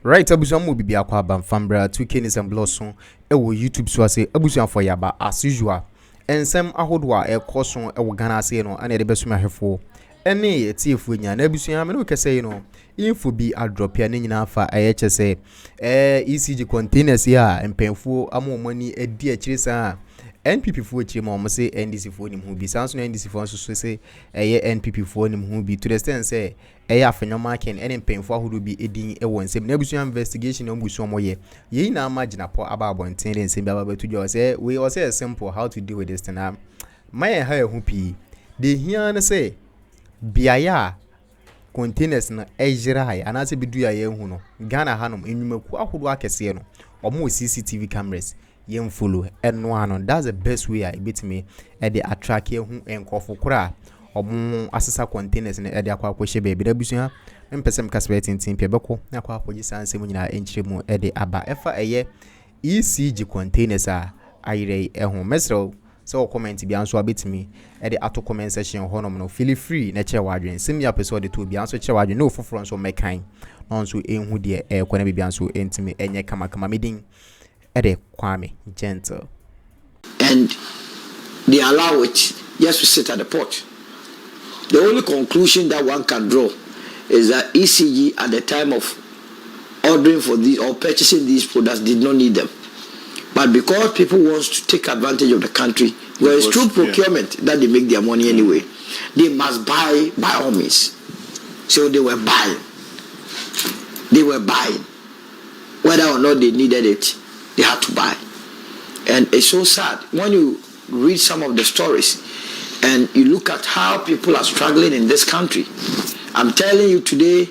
Right, abusuamu bibi akwa ban fambra 2K ni sembloso ewo YouTube so ase abusuafo yaba as usual. Ensem ahodo a ekoso ewo Ghana ase no ana de besuma hefo. Ene etiefu nya na abusua me no kese no info bi adrop ya ne nyina afa ayechese ECG containers ya empenfo amomani edi akire sa NPP fo chie ma omo se NDC fo nim hu bi sanso na NDC fo so se NPP fo nim hu bi to the extent say afenoma ken mpenfo ahodo bi edin ewo nsem na abusuan investigation na mbusu omo ye na imagine po aba abonten le nsem baba betujo say we was say simple how to deal with this thing my ha hu pi de hia na say biaya containers na ejira hai anase bidu ya ye hu no Ghana hanom enwumaku ahodo akese no omo CCTV cameras yen follow eno ano. That's the best way I beat me at the attract hu enkofo kura omo asesa containers na ede akwa akwhye baby da busua mpesem kasbe tintin pe beko na akwa akwhye sansem nyina enchire mu ede aba efa eye ECG containers a ayire ehu mesro so comment bi anso abetimi ede ato comment section honom no feel free na kire wadwen sim ya person de to bi anso kire wadwen no foforo nso mekan no nso enhu de ekwana bi anso entimi enye kama medin ede kwame gentle and they allow it just to sit at the port. The only conclusion that one can draw is that ECG at the time of ordering for these or purchasing these products did not need them. But because people want to take advantage of the country, where it's through procurement that they make their money anyway, they must buy by all means. So they were buying. They were buying. Whether or not they needed it, they had to buy. And it's so sad. When you read some of the stories, and you look at how people are struggling in this country, I'm telling you today,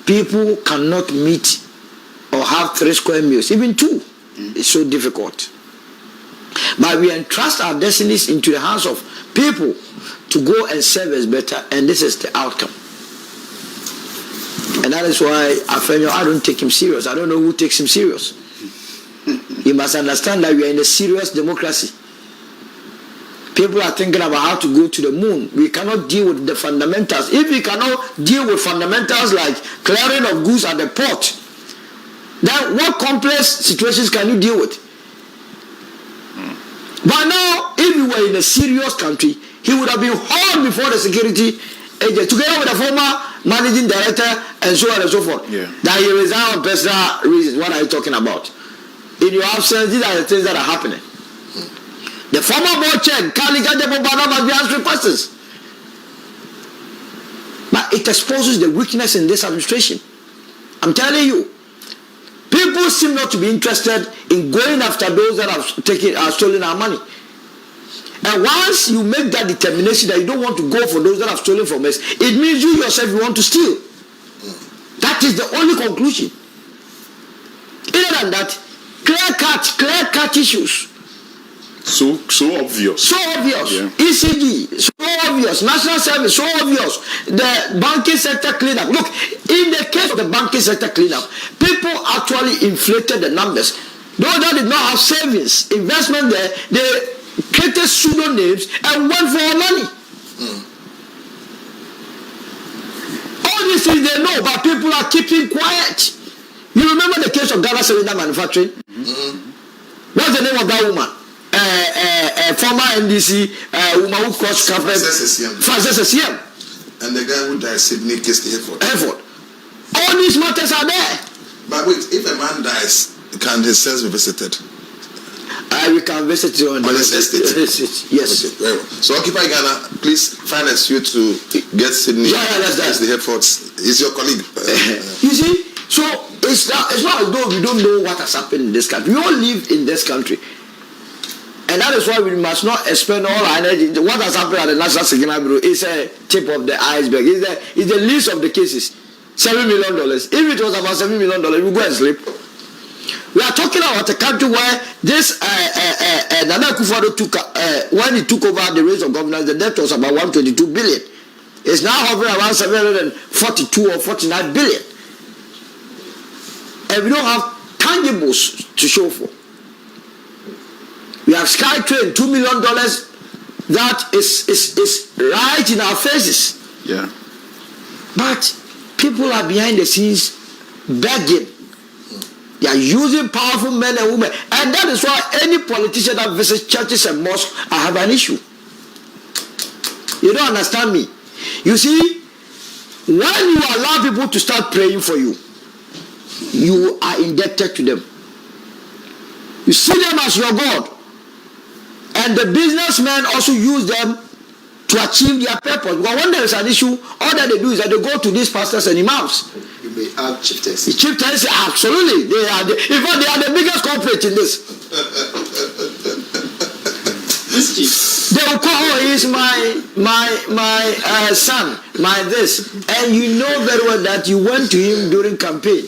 people cannot meet or have 3 square meals, even 2. It's so difficult. But we entrust our destinies into the hands of people to go and serve us better, and this is the outcome. And that is why I don't take him serious. I don't know who takes him serious. You must understand that we are in a serious democracy. People are thinking about how to go to the moon. We cannot deal with the fundamentals. If we cannot deal with fundamentals like clearing of goods at the port, then what complex situations can you deal with? By now, if we were in a serious country, he would have been hauled before the security agent, together with the former managing director and so on and so forth. Yeah. That he resigned on personal reasons. What are you talking about? In your absence, these are the things that are happening. The former board chair, Kaliga Debobana, must be answering questions. But it exposes the weakness in this administration. I'm telling you, people seem not to be interested in going after those that have stolen our money. And once you make that determination that you don't want to go for those that have stolen from us, it means you yourself you want to steal. That is the only conclusion. Other than that, clear cut issues. So obvious. So obvious. Yeah. ECG, so obvious. National service, so obvious. The banking sector cleanup. Look, in the case of the banking sector cleanup, people actually inflated the numbers. Those that did not have savings, investment there, they created pseudo-names and went for our money. All these things they know, but people are keeping quiet. You remember the case of Ghana Cylinder Manufacturing? What's the name of that woman? Former NDC woman who crossed Frances Essien. And the guy who died, Sydney Kissed Effort. All these matters are there. But wait, if a man dies, can his cells be visited? We can visit you on his estate. Yes. Okay, very well. So Occupy Ghana, please finance you to get Sydney as the efforts. He's your colleague. You see, so it's not as though we don't know what has happened in this country. We all live in this country. And that is why we must not expend all our energy. What has happened at the National Security Bureau is a tip of the iceberg. It's the least of the cases. $7 million. If it was about $7 million, we go and sleep. We are talking about a country where this Nana Akufo-Addo took when he took over the reins of governance, the debt was about 122 billion. It's now hovering around 742 or 49 billion. And we don't have tangibles to show for. We have SkyTrain, $2 million that is right in our faces. Yeah. But people are behind the scenes begging. They are using powerful men and women. And that is why any politician that visits churches and mosques, I have an issue. You don't understand me. You see, when you allow people to start praying for you, you are indebted to them. You see them as your God. And the businessmen also use them to achieve their purpose. Because when there is an issue, all that they do is that they go to these pastors and imams. You may add chieftains. The chieftains, absolutely. They are in fact, they are the biggest culprit in this. They will call, oh, he's my son, my this. And you know very well that you went to him during campaign.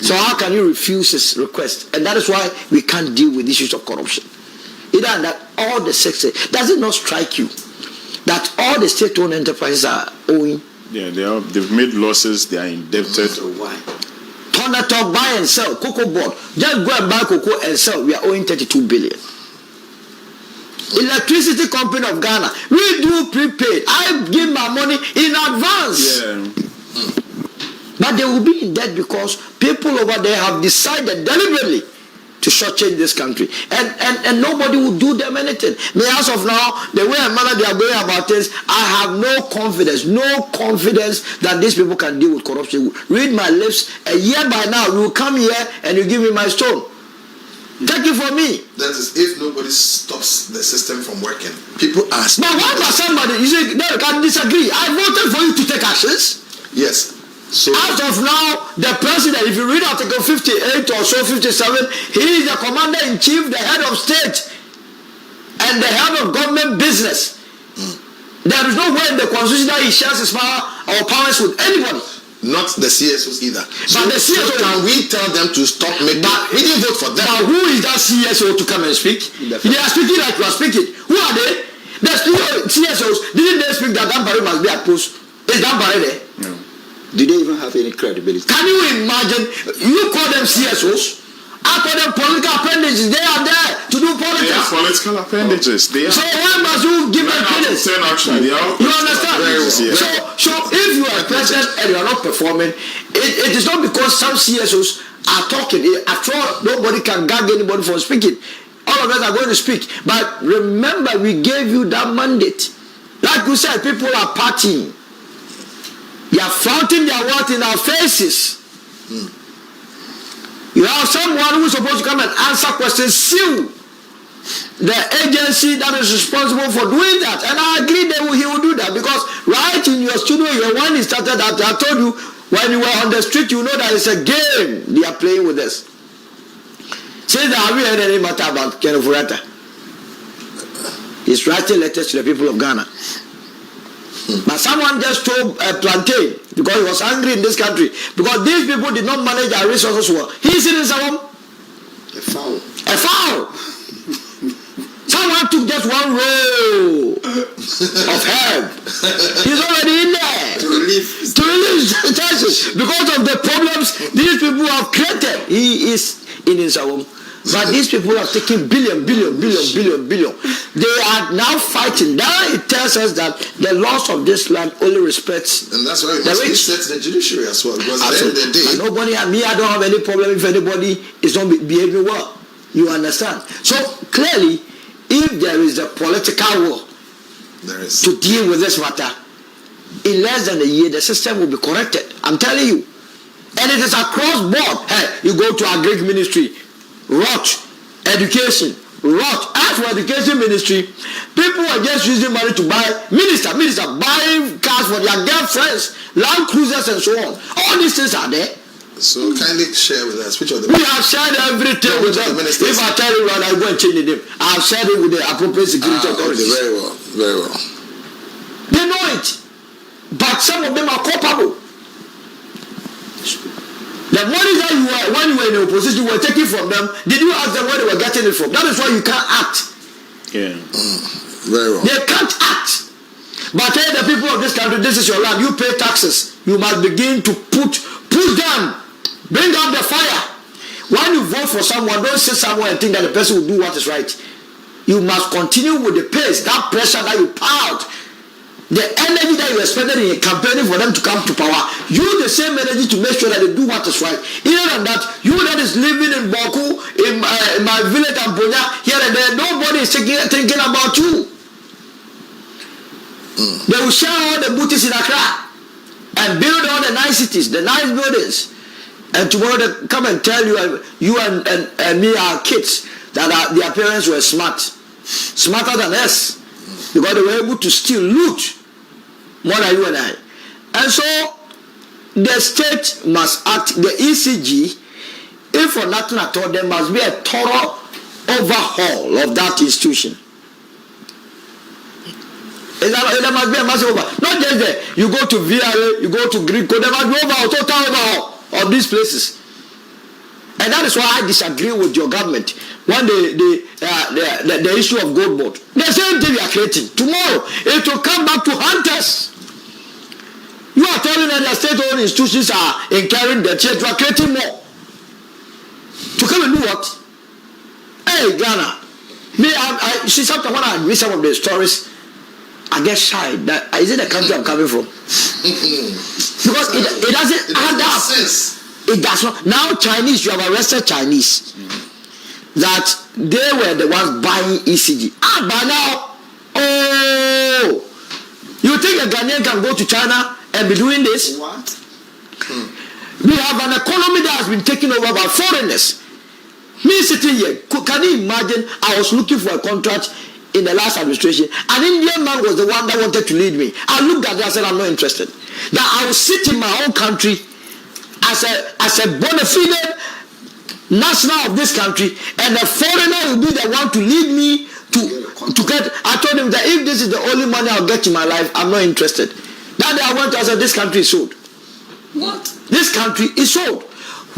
So how can you refuse his request? And that is why we can't deal with issues of corruption. Either that all the sector, does it not strike you that all the state-owned enterprises are owing? Yeah, they've made losses, they are indebted. So why? Thunder Talk, buy and sell, cocoa board. Just go and buy cocoa and sell. We are owing 32 billion. Electricity Company of Ghana, we do prepaid. I give my money in advance. Yeah. But they will be in debt because people over there have decided deliberately to shortchange this country. And nobody will do them anything. Me, as of now, the way and manner they are going about things, I have no confidence that these people can deal with corruption. Read my lips. A year by now, you will come here and you give me my stone. Take it from me. That is, if nobody stops the system from working, people ask. But why must somebody, you see, they can disagree. I voted for you to take actions. Yes. So as of now, the president, if you read Article 58 or so 57, he is the commander-in-chief, the head of state, and the head of government business. There is no way in the constitution that he shares his power or powers with anybody. Not the CSOs either. So, but the CSO, can we tell them to stop making? We didn't vote for them. Now, who is that CSO to come and speak? They are speaking like you are speaking. Who are they? The CSOs, didn't they speak that Dampare must be at post? Is Dampare there? No. Do they even have any credibility? Can you imagine? You call them CSOs? I call them political appendages. They are there to do politics. They are political appendages. They are. So why must you give them credit? Actually, you understand? Yeah. So if you are president and you are not performing, it is not because some CSOs are talking. After all, nobody can gag anybody for speaking. All of us are going to speak. But remember, we gave you that mandate. Like you said, people are partying. They are flaunting their wealth in our faces. You have someone who is supposed to come and answer questions, sue the agency that is responsible for doing that. And I agree that he will do that, because right in your studio, when he started that, I told you, when you were on the street, you know that it's a game they are playing with us. Say that, have you heard any matter about Ken Ofurata? He's writing letters to the people of Ghana. But someone just told a plantain because he was angry in this country because these people did not manage their resources well. He's in his home. A foul. A foul. Someone took just one roll of herb. He's already in there. To relieve the churches because of the problems these people have created. He is in his home. But these people are taking billion. They are now fighting. Now it tells us that the laws of this land only respects. And that's why we must reset the judiciary as well. Because at the end of the day, nobody, I don't have any problem if anybody is not behaving well. You understand? So clearly, if there is a political will to deal with this matter, in less than a year, the system will be corrected. I'm telling you. And it is across board. Hey, you go to our Greek ministry. Rot, education, rot. As for education ministry, people are just using money to buy minister buying cars for their girlfriends, Land Cruisers and so on. All these things are there. So kindly share with us which of the we have shared everything with them. If I tell you what, I go and change the name. I have shared it with the appropriate security authorities. Okay, very well. They know it, but some of them are culpable. The money that you were, when you were in the opposition, you were taking from them. Did you ask them where they were getting it from? That is why you can't act. Yeah. Very well. They can't act. But tell the people of this country, this is your land. You pay taxes. You must begin to push them. Bring out the fire. When you vote for someone, don't sit somewhere and think that the person will do what is right. You must continue with the pace, that pressure that you poured. The energy that you expended in campaigning for them to come to power, use the same energy to make sure that they do what is right. Other than that, you that is living in Boku, in my village Amponya, here and there, nobody is thinking about you. They will share all the booties in Accra and build all the nice cities, the nice buildings. And tomorrow they come and tell you and me are kids that their parents were smarter than us, because they were able to steal, loot more than you and I. And so the state must act. The ECG, if for nothing at all, there must be a thorough overhaul of that institution. There must be a massive overhaul. Not just there. You go to VRA, you go to Greco, there must be overhaul, total overhaul of these places. And that is why I disagree with your government when the issue of gold board. The same thing we are creating. Tomorrow, it will come back to hunters. You are telling that the state-owned institutions are incurring debt, yet you are creating more. To come and do what? Hey, Ghana. Me, I see sometimes when I read some of the stories, I get shy. That is it the country I'm coming from? Because it doesn't add up. It does not. Now Chinese, you have arrested Chinese that they were the ones buying ECG. But now, oh, you think a Ghanaian can go to China and be doing this? What? We have an economy that has been taken over by foreigners. Me sitting here, can you imagine? I was looking for a contract in the last administration. An Indian man was the one that wanted to lead me. I looked at it and said, I'm not interested. That I will sit in my own country as a bona fide national of this country, and the foreigner will be the one to lead me to get. I told him that if this is the only money I'll get in my life, I'm not interested. That day I went to, I said, this country is sold. What? This country is sold.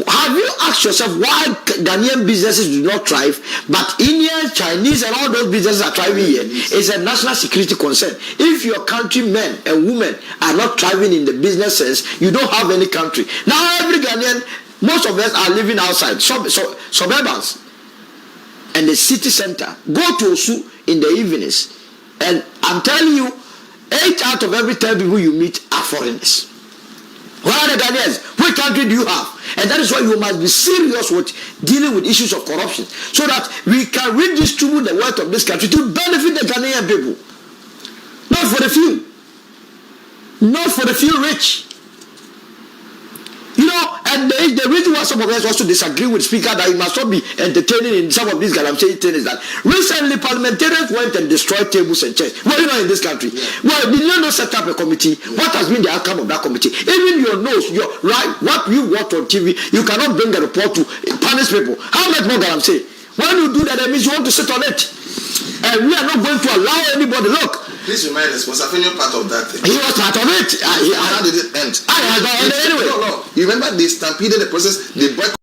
Have you asked yourself why Ghanaian businesses do not thrive, but Indian, Chinese, and all those businesses are thriving here? It's a national security concern. If your countrymen and women are not thriving in the business sense, you don't have any country. Now every Ghanaian, most of us are living outside, suburbans, and the city center. Go to Osu in the evenings, and I'm telling you, 8 out of every 10 people you meet are foreigners. Where are the Ghanaians? Which country do you have? And that is why you must be serious with dealing with issues of corruption, so that we can redistribute the wealth of this country to benefit the Ghanaian people. Not for the few. Not for the few rich. You know, and the reason why some of us also disagree with Speaker that he must not be entertaining in some of these Galamsey things is that recently parliamentarians went and destroyed tables and chairs. Well, you know, in this country. Well, did you not set up a committee? What has been the outcome of that committee? Even your nose, your right, what you watch on TV, you cannot bring a report to punish people. How much more Galamsey? When you do that, that means you want to sit on it. And we are not going to allow anybody. Look. Please remind us, was Afinio part of that thing? He was part of it. How did it end? Anyway. No. You remember they stampeded the process, they boycotted.